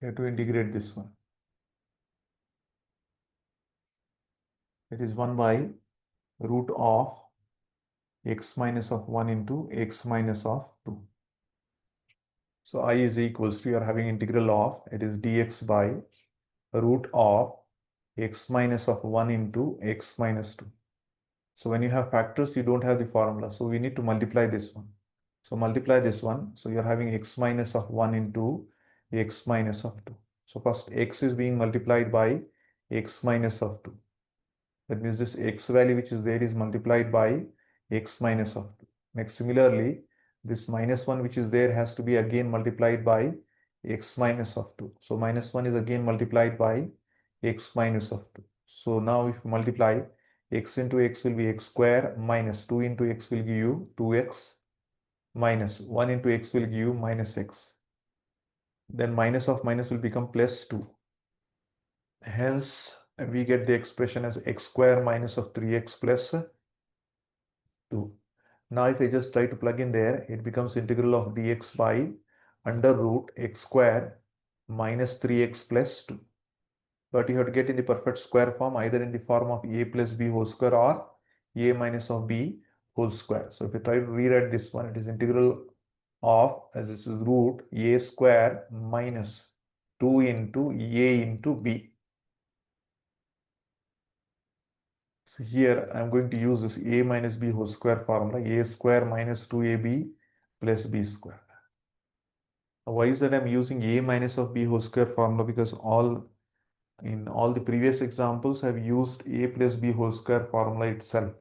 You have to integrate this one. It is 1 by root of x minus of 1 into x minus of 2. So I is equals to, you are having integral of, it is dx by root of x minus of 1 into x minus 2. So when you have factors, you don't have the formula. So we need to multiply this one. So multiply this one. So you're having x minus of 1 into x minus of 2. So first x is being multiplied by x minus of 2. That means this x value which is there is multiplied by x minus of 2. Next, similarly, this minus 1 which is there has to be again multiplied by x minus of 2. So minus 1 is again multiplied by x minus of 2. So now if you multiply, x into x will be x square minus 2 into x will give you 2x minus 1 into x will give you minus x. Then minus of minus will become plus 2. Hence, we get the expression as x square minus of 3x plus 2. Now if I just try to plug in there, it becomes integral of dx by under root x square minus 3x plus 2. But you have to get in the perfect square form, either in the form of a plus b whole square or a minus of b whole square. So if you try to rewrite this one, it is integral of, as this is root a square minus 2 into a into b. So here I am going to use this a minus b whole square formula, a square minus 2ab plus b square. Why is that I am using a minus of b whole square formula? Because in all the previous examples I have used a plus b whole square formula itself.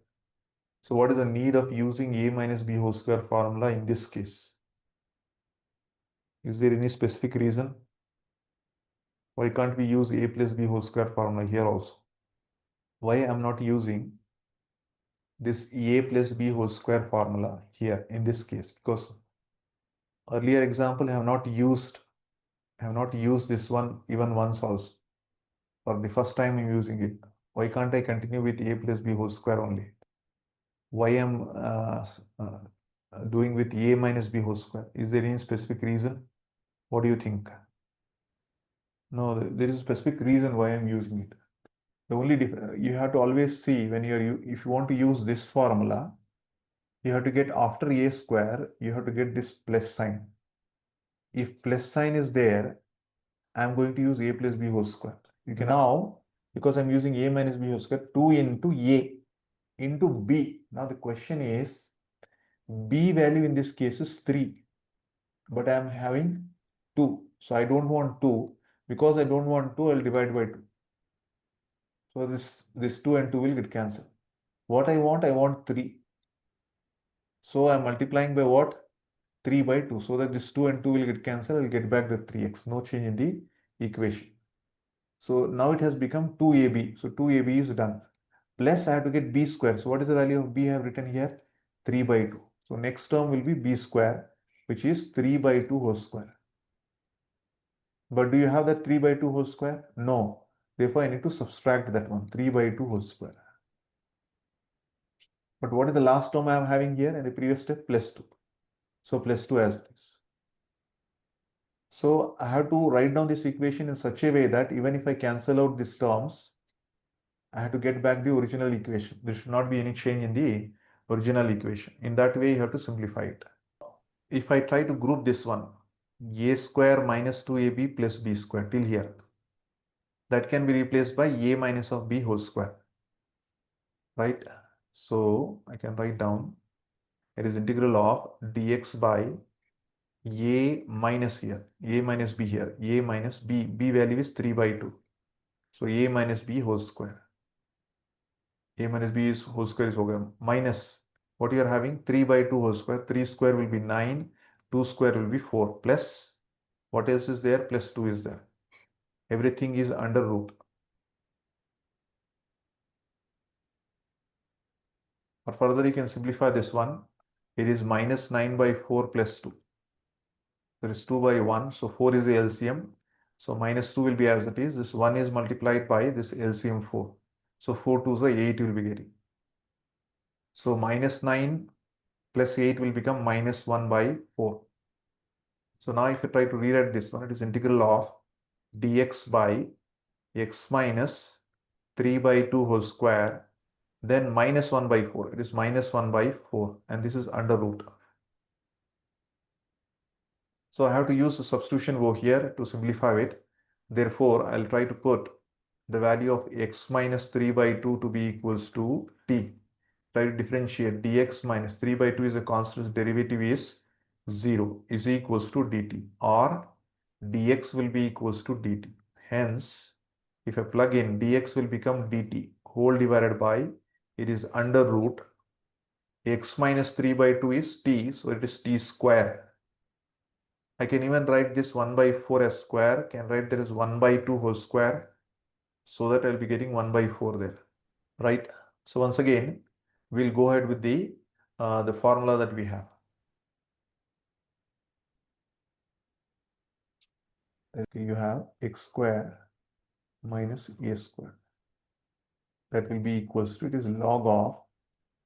So what is the need of using a minus b whole square formula in this case? Is there any specific reason? Why can't we use a plus b whole square formula here also? Why I am not using this a plus b whole square formula here in this case? Because earlier example I have not used this one even once also. For the first time I'm using it. Why can't I continue with a plus b whole square only? Why am doing with a minus b whole square? Is there any specific reason? What do you think? No, there is a specific reason why I'm using it. The only you have to always see when if you want to use this formula, you have to get after a square, you have to get this plus sign. If plus sign is there, I'm going to use a plus b whole square. You can now, because I'm using a minus b whole square, 2 into a into b. Now the question is, b value in this case is 3, but I'm having 2. So I don't want 2. Because I don't want 2, I'll divide by 2. So this 2 and 2 will get cancelled. What I want 3. So I'm multiplying by what? 3 by 2. So that this 2 and 2 will get cancelled. I'll get back the 3x. No change in the equation. So now it has become 2ab. So 2ab is done. Plus I have to get b square. So what is the value of b I have written here? 3 by 2. So next term will be b square, which is 3 by 2 whole square. But do you have that 3 by 2 whole square? No. Therefore, I need to subtract that one, 3 by 2 whole square. But what is the last term I am having here in the previous step? Plus 2. So plus 2 as it is. So I have to write down this equation in such a way that even if I cancel out these terms, I have to get back the original equation. There should not be any change in the original equation. In that way, you have to simplify it. If I try to group this one, a square minus 2ab plus b square till here, that can be replaced by a minus of b whole square, right? So I can write down, it is integral of dx by a minus here, a minus b here, a minus b, b value is 3 by 2. So a minus b whole square. A minus b is whole square is over minus what you are having, 3 by 2 whole square. 3 square will be 9, 2 square will be 4, plus what else is there? Plus 2 is there. Everything is under root. Or further you can simplify this one. It is minus 9 by 4 plus 2. There is 2 by 1. So 4 is the LCM. So minus 2 will be as it is. This 1 is multiplied by this LCM 4. So 4 2 is the 8 will be getting. So minus 9 plus 8 will become minus 1 by 4. So now if you try to rewrite this one, it is integral of dx by x minus 3 by 2 whole square, then minus 1 by 4. It is minus 1 by 4, and this is under root. So I have to use the substitution over here to simplify it. Therefore, I'll try to put the value of x minus 3 by 2 to be equals to t. Try to differentiate dx minus 3 by 2 is a constant, derivative is 0, is equals to dt, or dx will be equals to dt. Hence, if I plug in, dx will become dt whole divided by, it is under root, x minus 3 by 2 is t, so it is t square. I can even write this 1 by 4 as square, can write there is 1 by 2 whole square, so that I'll be getting 1 by 4 there, right? So once again, we'll go ahead with the formula that we have. Okay, you have x square minus a square. That will be equals to, it is log of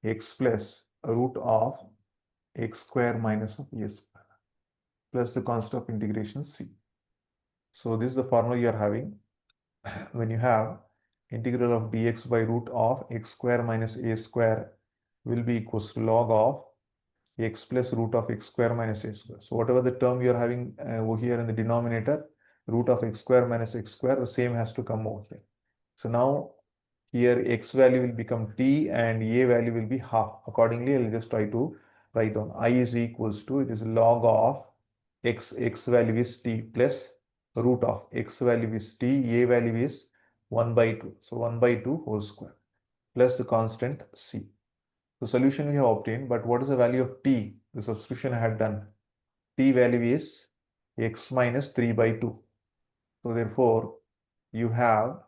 x plus root of x square minus of a square plus the constant of integration c. So this is the formula you are having when you have integral of dx by root of x square minus a square will be equals to log of x plus root of x square minus a square. So whatever the term you are having over here in the denominator, root of x square minus x square, the same has to come over here. So now here x value will become t and a value will be half. Accordingly, I'll just try to write down I is equals to, it is log of x value is t plus root of x value is t, a value is 1 by 2. So 1 by 2 whole square plus the constant c. So solution we have obtained, but what is the value of t? The substitution I had done. T value is x minus 3 by 2. So therefore, you have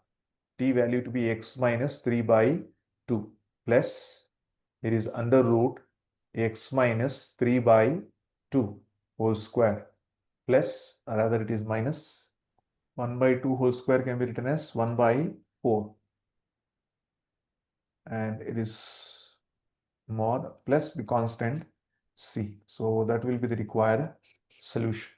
t value to be x minus 3 by 2 plus, it is under root x minus 3 by 2 whole square plus, or rather it is minus 1 by 2 whole square can be written as 1 by 4, and it is mod plus the constant c. So that will be the required solution.